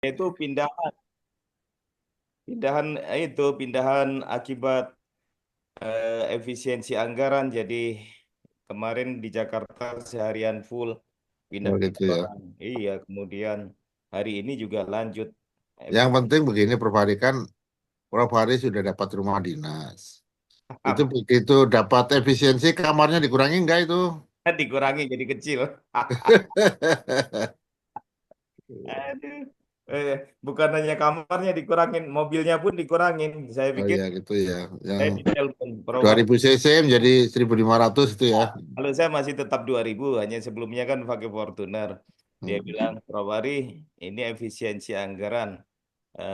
Itu pindahan akibat efisiensi anggaran. Jadi kemarin di Jakarta seharian full Oh pindah-pindah gitu ya. orang. Iya, kemudian hari ini juga lanjut. Yang Efis- penting begini, Prof. Hari kan Prof. Hari sudah dapat rumah dinas. Itu begitu dapat efisiensi kamarnya dikurangi enggak itu? Dikurangi jadi kecil. Aduh. Eh, bukan hanya kamarnya dikurangin, mobilnya pun dikurangin. Saya Oh pikir ya gitu ya. Yang saya ditelepon 2000 cc menjadi 1500 itu ya. kalau saya masih tetap 2000, hanya sebelumnya kan pakai Fortuner. Dia Hmm. bilang, Probari, ini efisiensi anggaran.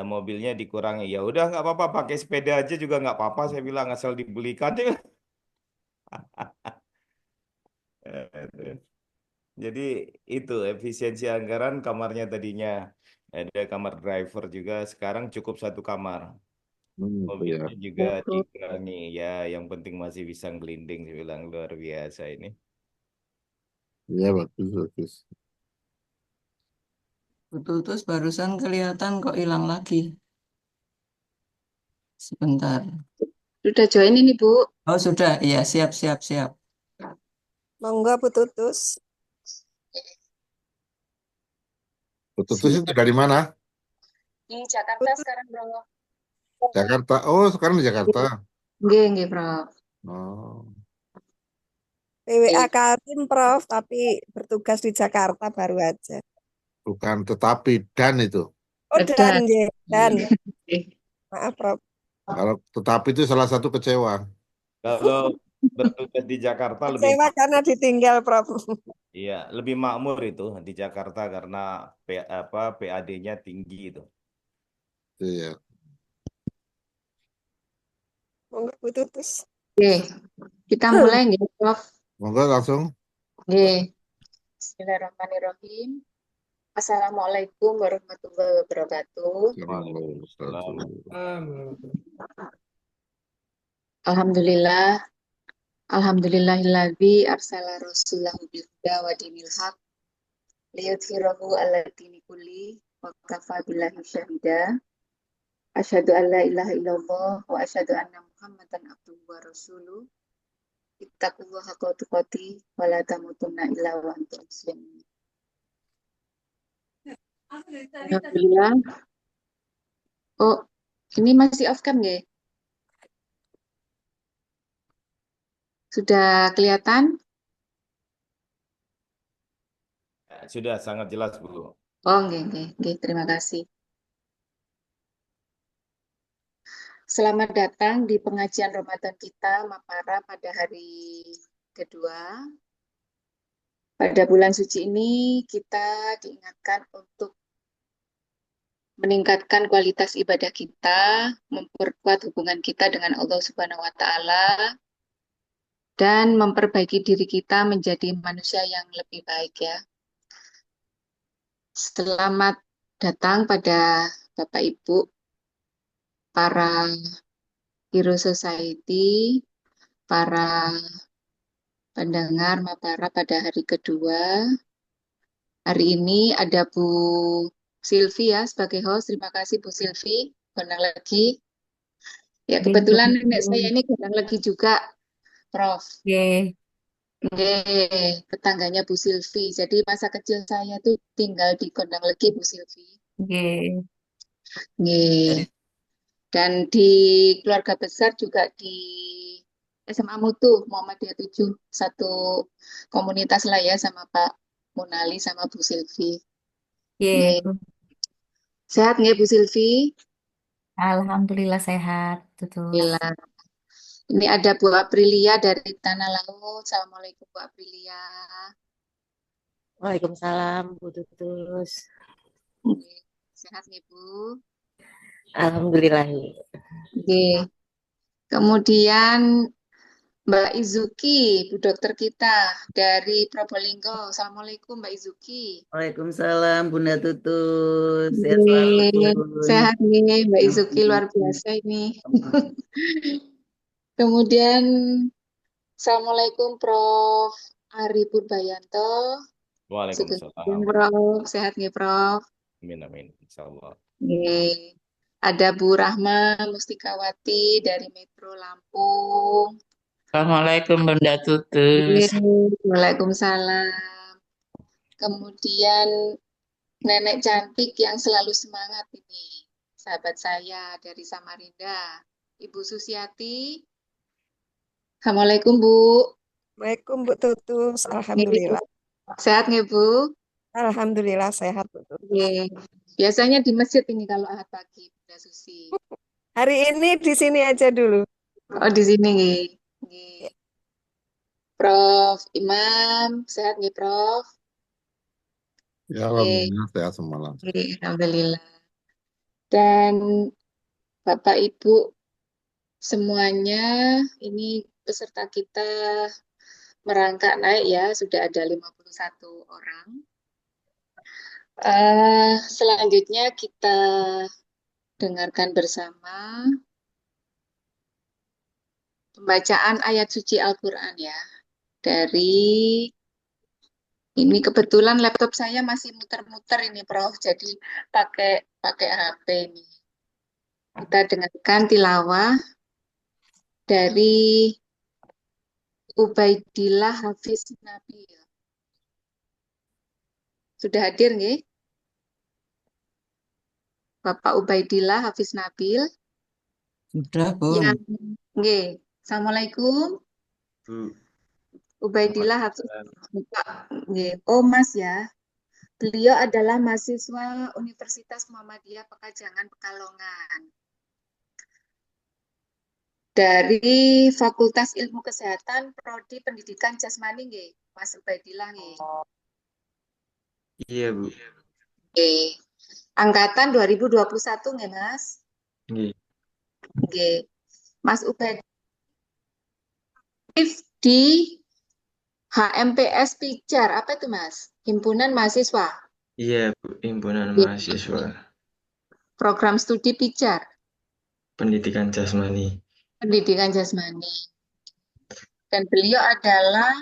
Mobilnya dikurangi. Ya udah nggak apa-apa, pakai sepeda aja juga nggak apa-apa. Saya bilang asal dibelikan. Jadi itu efisiensi anggaran kamarnya tadinya ada kamar driver juga, sekarang cukup satu kamar. Itu ya. Mobilnya juga dikurangi. Ya, yang penting masih bisa ngelinding. Saya bilang luar biasa ini. Iya bagus bagus. Putus barusan kelihatan kok hilang lagi. Sebentar. Sudah join ini, Bu. Oh sudah, iya siap siap siap. Monggo Bu Tutus. Putus itu dari mana? Di Jakarta sekarang, Bro. Jakarta. Oh sekarang di Jakarta. Nggih, Prof. Oh, PWA Karim Prof, tapi bertugas di Jakarta baru aja. bukan tetapi dan itu. Oh dan Ada. ya, dan Oke. maaf Prof. Kalau tetapi itu salah satu kecewa. Kalau bertugas di Jakarta lebih Kecewa karena ditinggal Prof. iya, lebih makmur itu di Jakarta karena PAD-nya tinggi itu. Iya. Monggo Bu Tutus. Oke, kita mulai nggih, Prof. Monggo langsung. Nggih. Bismillahirrahmanirrahim. Assalamualaikum warahmatullahi wabarakatuh. Waalaikumsalam. Alhamdulillah, alhamdulillahilladzi arsala rasulahu bil huda wa dinil haq liyudhhirahu 'ala dini kulli wa kafa billahi syahida. Asyhadu an la ilaha illallah wa asyhadu anna Muhammadan abduhu wa rasuluh. Ittaqullaha haqqa tuqatih wa la tamutunna illa wa antum muslimun. Alhamdulillah. Oh, ini masih off cam nggih? Sudah kelihatan? Sudah sangat jelas, Bu. Oh, nggih, nggih, nggih. Terima kasih. Selamat datang di pengajian Ramadan kita, Mapara, pada hari kedua. Pada bulan suci ini, kita diingatkan untuk meningkatkan kualitas ibadah kita, memperkuat hubungan kita dengan Allah Subhanahu wa Ta'ala, dan memperbaiki diri kita menjadi manusia yang lebih baik ya. Selamat datang pada Bapak Ibu, para Hero Society, para pendengar Mapara pada hari kedua. Hari ini ada Bu Silvi ya sebagai host. Terima kasih Bu Silvi. Gondang lagi. Ya kebetulan nenek saya ini gondang lagi juga, Prof. Oke. Nggih, tetangganya Bu Silvi. Jadi masa kecil saya tuh tinggal di Gondang Legi, Bu Silvi. Oke. Nggih. Dan di keluarga besar juga di SMA Mutu Muhammadiyah 7, satu komunitas lah ya sama Pak Munali sama Bu Silvi. Nggih. Oke. Sehat nggih Bu Silvi? Alhamdulillah sehat, Tutus. Alhamdulillah. Ini ada Bu Aprilia dari Tanah Laut. Assalamualaikum Bu Aprilia. Waalaikumsalam, Bu Tutus. Nggih. Sehat nggih Bu? Alhamdulillah. Nggih. Kemudian Mbak Izuki, Bu dokter kita dari Probolinggo. Assalamualaikum Mbak Izuki. Waalaikumsalam Bunda Tutut. Sehat selalu. Sehat nih Mbak Izuki, luar biasa ini. Kemudian Assalamualaikum Prof. Ari Purbayanto. Waalaikumsalam. Prof. Sehat nih Prof. Amin, amin. Insya Allah. Nggih. Ada Bu Rahma Mustikawati dari Metro Lampung. Assalamualaikum Bunda Tutus. Nggih. Waalaikumsalam. Kemudian Nenek cantik yang selalu semangat ini, sahabat saya dari Samarinda, Ibu Susiati. Assalamualaikum Bu. Waalaikumsalam Bu Tutus. Nggih. Alhamdulillah. Sehat nggih Bu? Alhamdulillah sehat Bu Tutus. Nggih. Biasanya di masjid ini kalau Ahad pagi, Bunda Susi. Hari ini di sini aja dulu. Oh di sini nggih. Nggih. Prof. Imam, sehat nggih Prof? Ya, Nggih. alhamdulillah sehat semalam. Nggih, alhamdulillah. Dan Bapak Ibu semuanya, ini peserta kita merangkak naik ya, sudah ada 51 orang. Selanjutnya kita dengarkan bersama pembacaan ayat suci Al-Quran ya. Dari ini kebetulan laptop saya masih muter-muter ini Prof, jadi pakai HP ini. Kita dengarkan tilawah dari Ubaidillah Hafiz Nabil. Sudah hadir nggih? Bapak Ubaidillah Hafiz Nabil. Sudah, Bun. Yang nggih. Assalamualaikum. Bu, Ubaidillah Hafiz. Waalaikumsalam. Nggih. Oh Mas ya. Beliau adalah mahasiswa Universitas Muhammadiyah Pekajangan Pekalongan. Dari Fakultas Ilmu Kesehatan Prodi Pendidikan Jasmani nggih, Mas Ubaidillah nggih. Iya, Bu. Nggih. Angkatan 2021 nggih, Mas? Nggih. Nggih. Mas Ubaidillah di HMPS Pijar, apa itu Mas? Himpunan Mahasiswa. Iya, Bu. Himpunan Nggih. Mahasiswa Program studi Pijar, Pendidikan Jasmani. Pendidikan Jasmani. Dan beliau adalah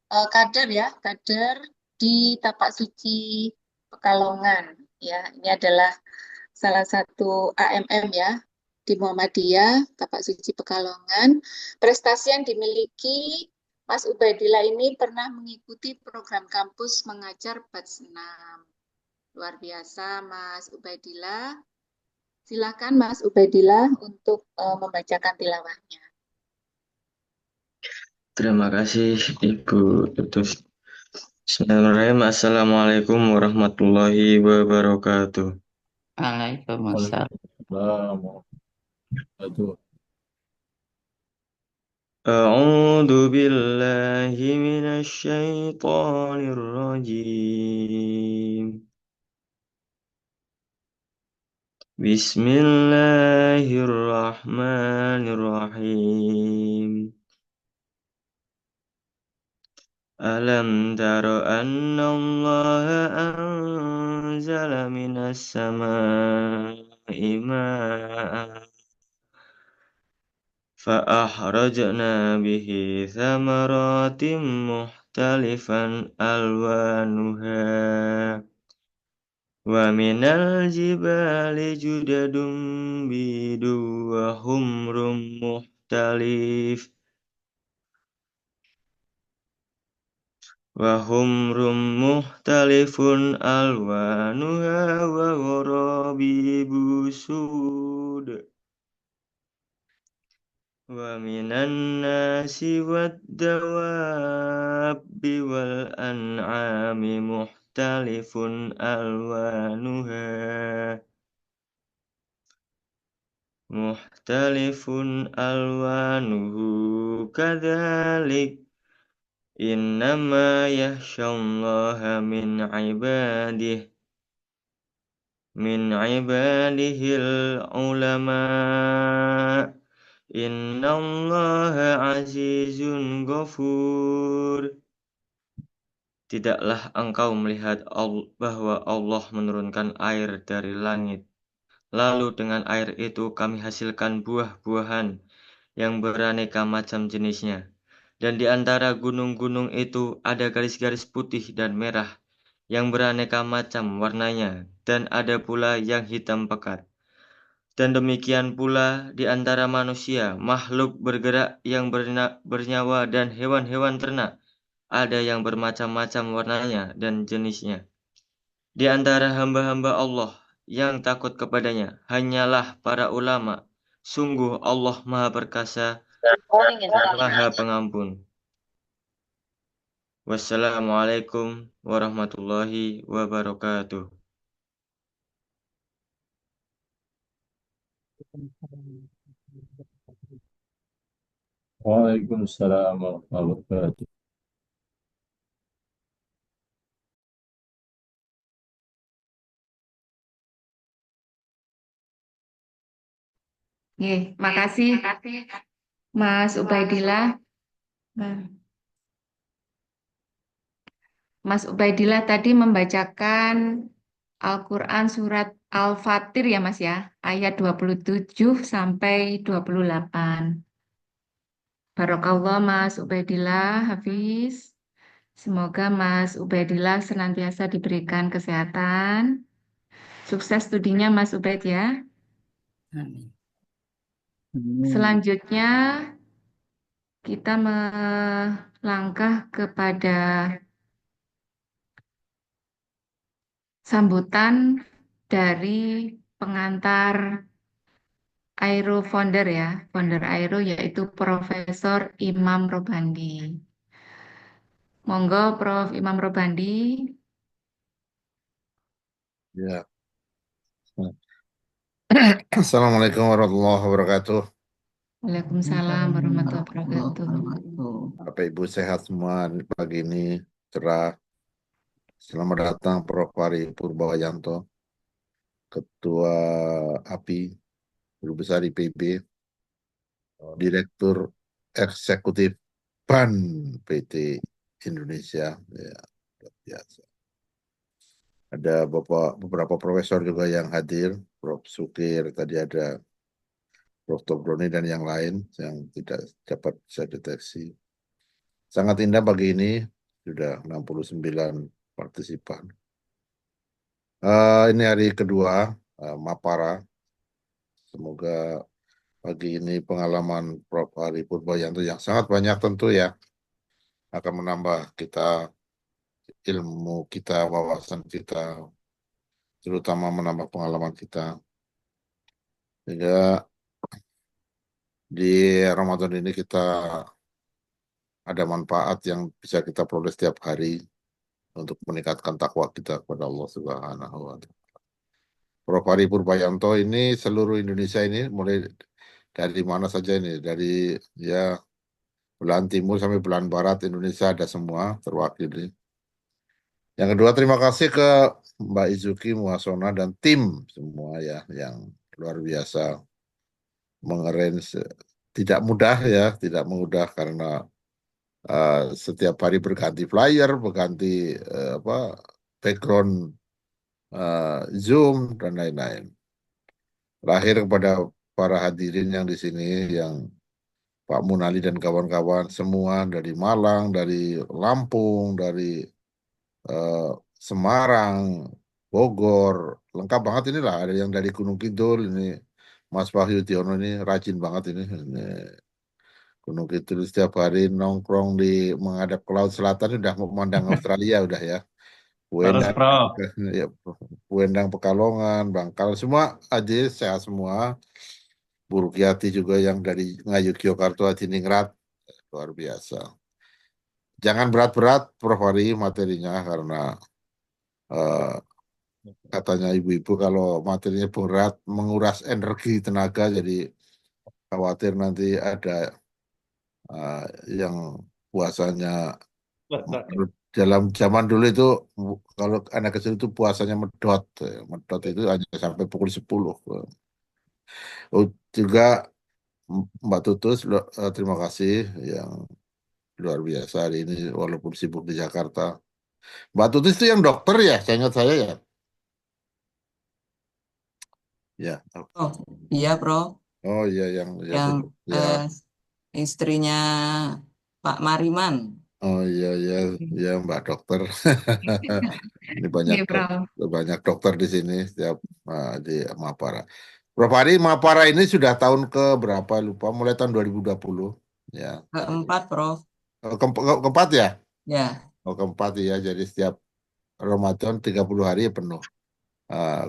kader ya, kader di Tapak Suci Pekalongan. Ya, ini adalah salah satu AMM ya di Muhammadiyah Tapak Suci Pekalongan. Prestasi yang dimiliki Mas Ubaidillah ini pernah mengikuti program kampus mengajar batch 6. Luar biasa Mas Ubaidillah. Silakan Mas Ubaidillah untuk membacakan tilawahnya. Terima kasih, Ibu Tutus. Bismillahirrahmanirrahim. Assalamualaikum warahmatullahi wabarakatuh. Waalaikumsalam. A'udzu billahi minasy syaithanir rajim. Bismillahirrahmanirrahim. Alam tara anna Allah anzala minas samaa'i ma'an فأخرجنا به ثمرات مختلفا ألوانها ومن الجبال جدد بيض وحمر مختلف ألوانها وغرابيب سود ومن الناس والدواب والأنعام مختلف ألوانه كذلك إنما يخشى الله من عباده العلماء Innallaha azizun ghafur. Tidaklah engkau melihat bahwa Allah menurunkan air dari langit. Lalu dengan air itu kami hasilkan buah-buahan yang beraneka macam jenisnya. Dan di antara gunung-gunung itu ada garis-garis putih dan merah yang beraneka macam warnanya, dan ada pula yang hitam pekat. Dan demikian pula di antara manusia, makhluk bergerak yang bernyawa dan hewan-hewan ternak, ada yang bermacam-macam warnanya dan jenisnya. Di antara hamba-hamba Allah yang takut kepadanya, hanyalah para ulama. Sungguh Allah Maha Perkasa, Maha Pengampun. Wassalamualaikum warahmatullahi wabarakatuh. Waalaikumsalam warahmatullahi wabarakatuh. Makasih Mas Ubaidillah. Mas Ubaidillah tadi membacakan Al-Quran surat Al-Fatir ya Mas ya, ayat 27 sampai 28. Barakallah Mas Ubaidillah, Hafiz. Semoga Mas Ubaidillah senantiasa diberikan kesehatan. Sukses studinya Mas Ubaid ya. Amin. Selanjutnya kita melangkah kepada sambutan dari pengantar Aero Founder ya, Founder Aero yaitu Profesor Imam Robandi. Monggo Prof. Imam Robandi. Ya. Assalamualaikum warahmatullahi wabarakatuh. Waalaikumsalam warahmatullahi wabarakatuh. Bapak Ibu sehat semua pagi ini, cerah. Selamat datang Prof. Ari Purbawayanto, Ketua API, Guru Besar IPB, Direktur Eksekutif BAN PT Indonesia. Ya, luar biasa. Ada beberapa profesor juga yang hadir, Prof. Sukir, tadi ada Prof. Tobroni dan yang lain yang tidak dapat saya deteksi. Sangat indah pagi ini, sudah 69 partisipan. Ini hari kedua Mapara. Semoga pagi ini pengalaman Prof. Ari Purbayanto yang sangat banyak tentu ya akan menambah kita ilmu kita, wawasan kita, terutama menambah pengalaman kita. Sehingga di Ramadan ini kita ada manfaat yang bisa kita peroleh setiap hari untuk meningkatkan takwa kita kepada Allah Subhanahu wa Ta'ala. Prof. Ari Purbayanto ini seluruh Indonesia ini mulai dari mana saja ini, dari ya belahan timur sampai belahan barat Indonesia ada semua terwakili. Yang kedua, terima kasih ke Mbak Izuki Muasona dan tim semua ya yang luar biasa mengarrange. Tidak mudah ya, tidak mudah karena setiap hari berganti flyer, berganti background Zoom dan lain-lain. Terakhir kepada para hadirin yang di sini, yang Pak Munali dan kawan-kawan semua dari Malang, dari Lampung, dari Semarang, Bogor, lengkap banget inilah. Ada yang dari Gunung Kidul ini, Mas Wahyu Tiono ini rajin banget ini. Gunung Kidul setiap hari nongkrong di menghadap ke Laut Selatan udah memandang Australia udah ya. Wendang, ya, Wendang Pekalongan, Bangkal, semua aja sehat semua. Bu Rukiati juga yang dari Ngayogyakarta, Hadiningrat, luar biasa. Jangan berat-berat Prof. Ari materinya karena katanya ibu-ibu kalau materinya berat menguras energi tenaga, jadi khawatir nanti ada yang puasanya dalam zaman dulu itu kalau anak kecil itu puasanya medot itu hanya sampai pukul 10. Juga Mbak Tutus terima kasih yang luar biasa hari ini walaupun sibuk di Jakarta. Mbak Tutus itu yang dokter ya, saya ingat saya ya. Ya. Oh iya bro, Oh iya yang yang istrinya Pak Mariman. Oh iya iya ya Mbak Dokter. Ini banyak Oke, Prof. banyak dokter di sini setiap di Mapara. Prof Ari, Mapara ini sudah tahun ke berapa lupa? Mulai tahun 2020 ya. Keempat, Prof. Keempat ya? Ya, Oh keempat ya. Jadi setiap Ramadan 30 hari penuh. Eh,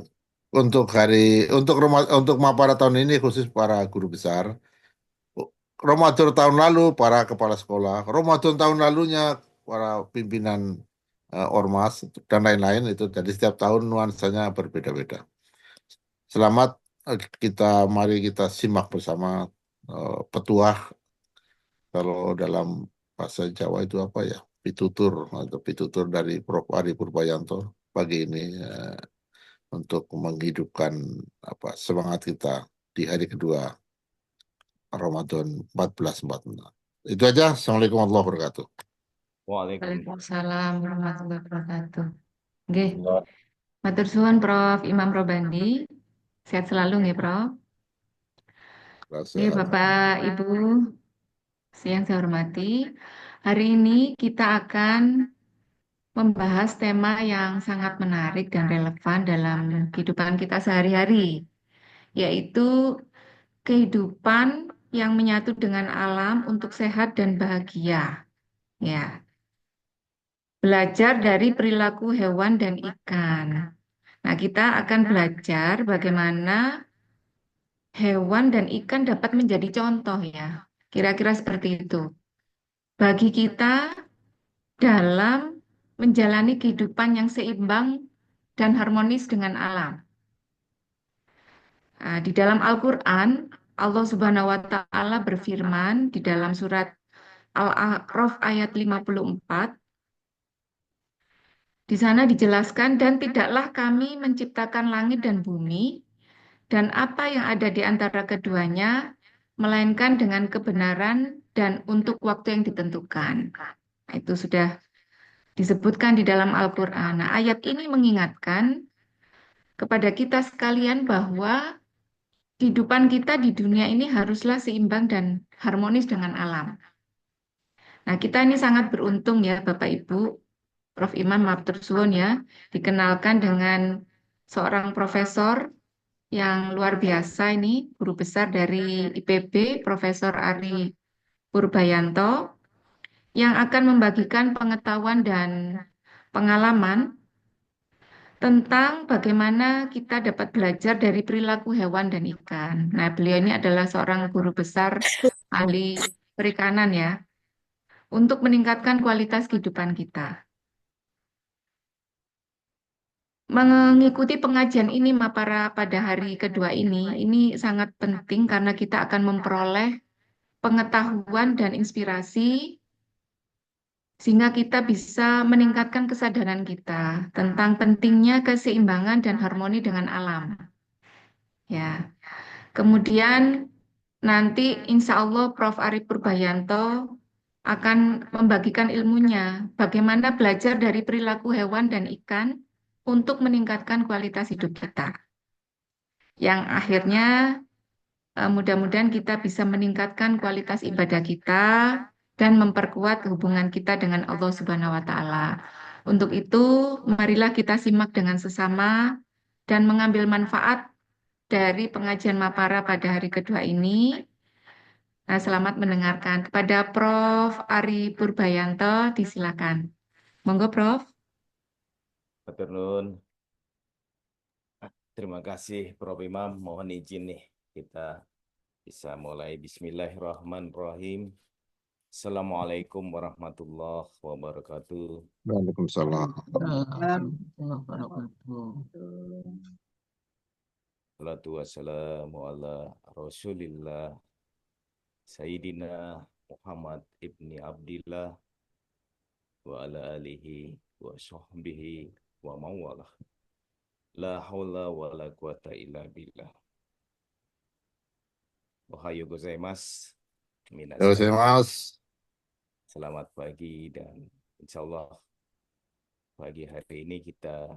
untuk Mapara tahun ini khusus para guru besar. Ramadan tahun lalu para kepala sekolah, Ramadan tahun lalunya para pimpinan ormas dan lain-lain itu. Jadi setiap tahun nuansanya berbeda-beda. Selamat mari kita simak bersama petuah kalau dalam bahasa Jawa itu apa ya? Pitutur atau pitutur dari Prof. Ari Purbayanto pagi ini untuk menghidupkan semangat kita di hari kedua Ramadan 1446. Itu aja. Assalamualaikum warahmatullahi wabarakatuh. Waalaikumsalam warahmatullahi wabarakatuh. Oke, Allah. matur suwun Prof. Imam Robandi. Sehat selalu nggih, Prof. Oke, Rasa Bapak, Ibu, yang saya hormati. Hari ini kita akan membahas tema yang sangat menarik dan relevan dalam kehidupan kita sehari-hari, yaitu kehidupan yang menyatu dengan alam untuk sehat dan bahagia. Ya, belajar dari perilaku hewan dan ikan. Nah, kita akan belajar bagaimana hewan dan ikan dapat menjadi contoh ya. Kira-kira seperti itu. Bagi kita dalam menjalani kehidupan yang seimbang dan harmonis dengan alam. Nah, di dalam Al-Quran, Allah Subhanahu wa Ta'ala berfirman di dalam surat Al-A'raf ayat 54, di sana dijelaskan, dan tidaklah kami menciptakan langit dan bumi dan apa yang ada di antara keduanya, melainkan dengan kebenaran dan untuk waktu yang ditentukan. Nah, itu sudah disebutkan di dalam Al-Quran. Nah, ayat ini mengingatkan kepada kita sekalian bahwa kehidupan kita di dunia ini haruslah seimbang dan harmonis dengan alam. Nah, kita ini sangat beruntung ya, Bapak Ibu, Prof. Imam Matur Suwun ya, dikenalkan dengan seorang profesor yang luar biasa ini, guru besar dari IPB, Profesor Ari Purbayanto, yang akan membagikan pengetahuan dan pengalaman tentang bagaimana kita dapat belajar dari perilaku hewan dan ikan. Nah, beliau ini adalah seorang guru besar ahli perikanan ya, untuk meningkatkan kualitas kehidupan kita. Mengikuti pengajian ini pada hari kedua ini sangat penting karena kita akan memperoleh pengetahuan dan inspirasi sehingga kita bisa meningkatkan kesadaran kita tentang pentingnya keseimbangan dan harmoni dengan alam. Ya, kemudian nanti insya Allah Prof. Ari Purbayanto akan membagikan ilmunya bagaimana belajar dari perilaku hewan dan ikan untuk meningkatkan kualitas hidup kita. Yang akhirnya mudah-mudahan kita bisa meningkatkan kualitas ibadah kita dan memperkuat hubungan kita dengan Allah Subhanahu wa Ta'ala. Untuk itu, marilah kita simak dengan sesama dan mengambil manfaat dari pengajian Mapara pada hari kedua ini. Nah, selamat mendengarkan. Kepada Prof. Ari Purbayanto, disilakan. Monggo, Prof. Matur nuwun. Terima kasih Prof. Imam. Mohon izin nih kita bisa mulai. Bismillahirrahmanirrahim. Assalamualaikum warahmatullahi wabarakatuh. Waalaikumsalam. Salatu wassalamu ala Rasulillah Sayyidina Muhammad ibni Abdillah wa ala alihi wa sahbihi wa mawalah. La haula wa la quwata illa billah. Ohayo gozaimasu. Minasan. Mas. Selamat pagi dan insya Allah pagi hari ini kita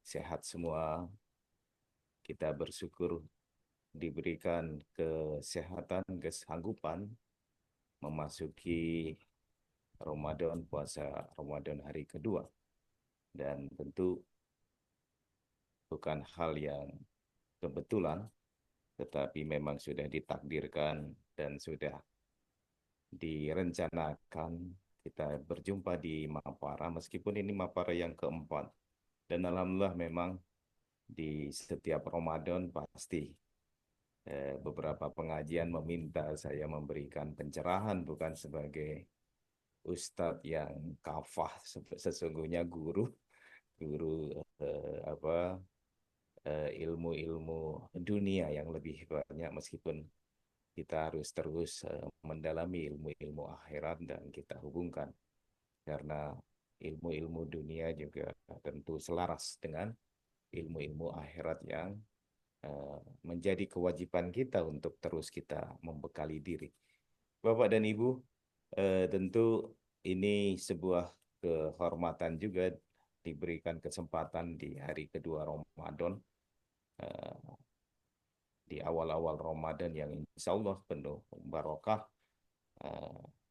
sehat semua. Kita bersyukur diberikan kesehatan, kesanggupan memasuki Ramadan, puasa Ramadan hari kedua. Dan tentu bukan hal yang kebetulan, tetapi memang sudah ditakdirkan dan sudah direncanakan kita berjumpa di Mapara, meskipun ini Mapara yang keempat. Dan alhamdulillah memang di setiap Ramadan pasti beberapa pengajian meminta saya memberikan pencerahan, bukan sebagai ustadz yang kafah, sesungguhnya guru ilmu-ilmu dunia yang lebih banyak, meskipun kita harus terus mendalami ilmu-ilmu akhirat dan kita hubungkan, karena ilmu-ilmu dunia juga tentu selaras dengan ilmu-ilmu akhirat yang menjadi kewajiban kita untuk terus kita membekali diri. Bapak dan Ibu, tentu ini sebuah kehormatan juga diberikan kesempatan di hari kedua Ramadan, di awal-awal Ramadan yang insya Allah penuh barokah,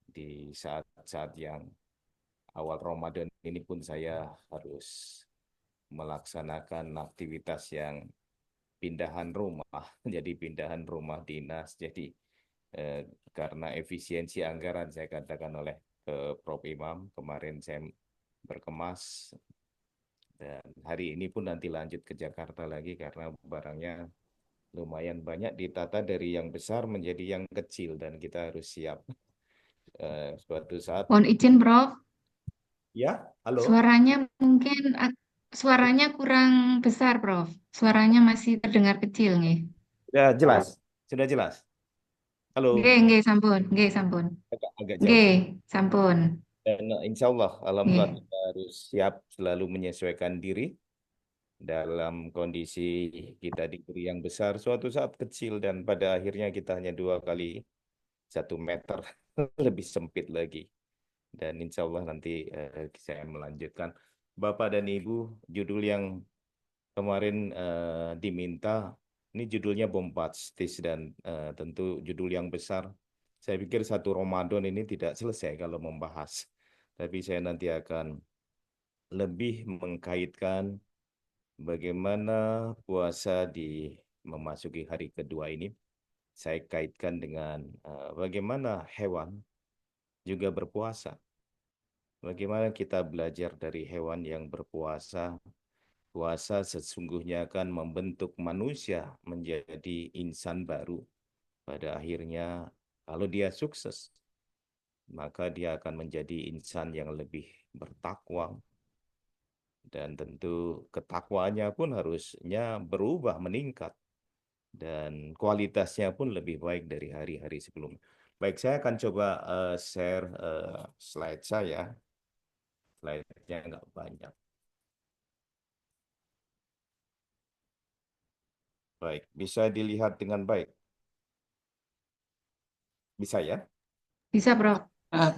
di saat-saat yang awal Ramadan ini pun saya harus melaksanakan aktivitas yang pindahan rumah, jadi pindahan rumah dinas. Jadi karena efisiensi anggaran, saya katakan oleh Prof. Imam, kemarin saya berkemas, dan hari ini pun nanti lanjut ke Jakarta lagi karena barangnya lumayan banyak, ditata dari yang besar menjadi yang kecil dan kita harus siap suatu saat. Mohon izin, Prof. Ya, halo. Suaranya kurang besar, Prof. Suaranya masih terdengar kecil, nggih. Sudah jelas? Sudah jelas? Halo. Nggih, sampun, Agak jauh. Nggih, sampun. Dan insya Allah, alhamdulillah Nggih. kita harus siap selalu menyesuaikan diri dalam kondisi kita diberi yang besar, suatu saat kecil, dan pada akhirnya kita hanya 2 kali 1 meter, lebih sempit lagi. Dan insya Allah nanti saya melanjutkan. Bapak dan Ibu, judul yang kemarin diminta, ini judulnya bombastis dan tentu judul yang besar. Saya pikir satu Ramadan ini tidak selesai kalau membahas. Tapi saya nanti akan lebih mengkaitkan bagaimana puasa di memasuki hari kedua ini. Saya kaitkan dengan bagaimana hewan juga berpuasa. Bagaimana kita belajar dari hewan yang berpuasa. Puasa sesungguhnya akan membentuk manusia menjadi insan baru. Pada akhirnya, kalau dia sukses, maka dia akan menjadi insan yang lebih bertakwa. Dan tentu ketakwaannya pun harusnya berubah, meningkat. Dan kualitasnya pun lebih baik dari hari-hari sebelumnya. Baik, saya akan coba share slide saya. Slide-nya nggak banyak. Baik, bisa dilihat dengan baik. Bisa ya? Bisa, Prof.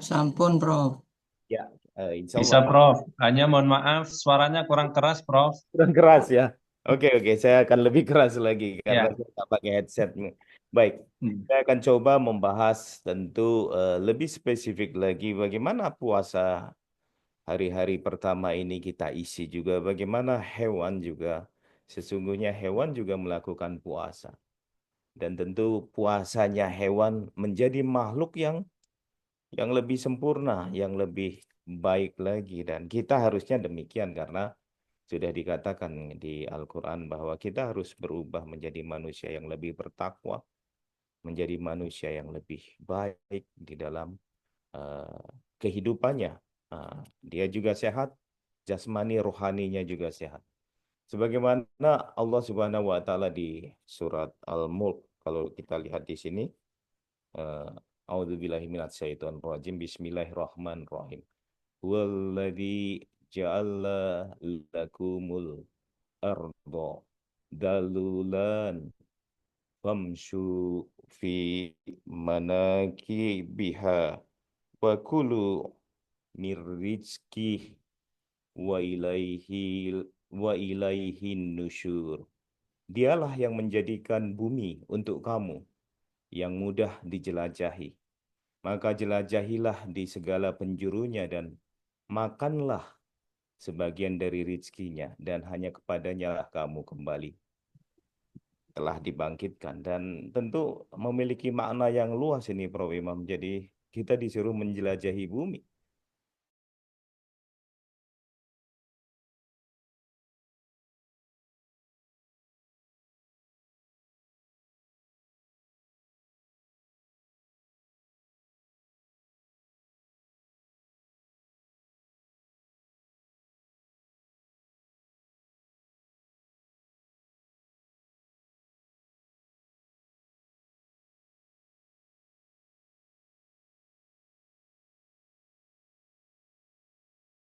Sampun, Prof. Ya, insya Bisa, Allah. Prof. Hanya mohon maaf, suaranya kurang keras, Prof. Kurang keras ya. Oke, saya akan lebih keras lagi karena Ya. saya tak pakai headset. Baik, saya akan coba membahas tentu lebih spesifik lagi bagaimana puasa hari-hari pertama ini kita isi juga. Bagaimana hewan juga, sesungguhnya hewan juga melakukan puasa. Dan tentu puasanya hewan menjadi makhluk yang lebih sempurna, yang lebih baik lagi. Dan kita harusnya demikian karena sudah dikatakan di Al-Quran bahwa kita harus berubah menjadi manusia yang lebih bertakwa, menjadi manusia yang lebih baik di dalam kehidupannya. Dia juga sehat, jasmani rohaninya juga sehat. Sebagaimana Allah Subhanahu wa taala di surat Al-Mulk, kalau kita lihat di sini, A'udzubillahi minasyaitonir rajim, bismillahirrahmanirrahim. Huwallazi ja'ala lakumul arda dalulan famshu fi manakibiha wa kulu mir rizqih wa ilaihin nusyur. Dialah yang menjadikan bumi untuk kamu yang mudah dijelajahi maka jelajahilah di segala penjurunya dan makanlah sebagian dari rizkinya, dan hanya kepadanya lah kamu kembali. Telah dibangkitkan, dan tentu memiliki makna yang luas ini Prof Imam. Jadi kita disuruh menjelajahi bumi.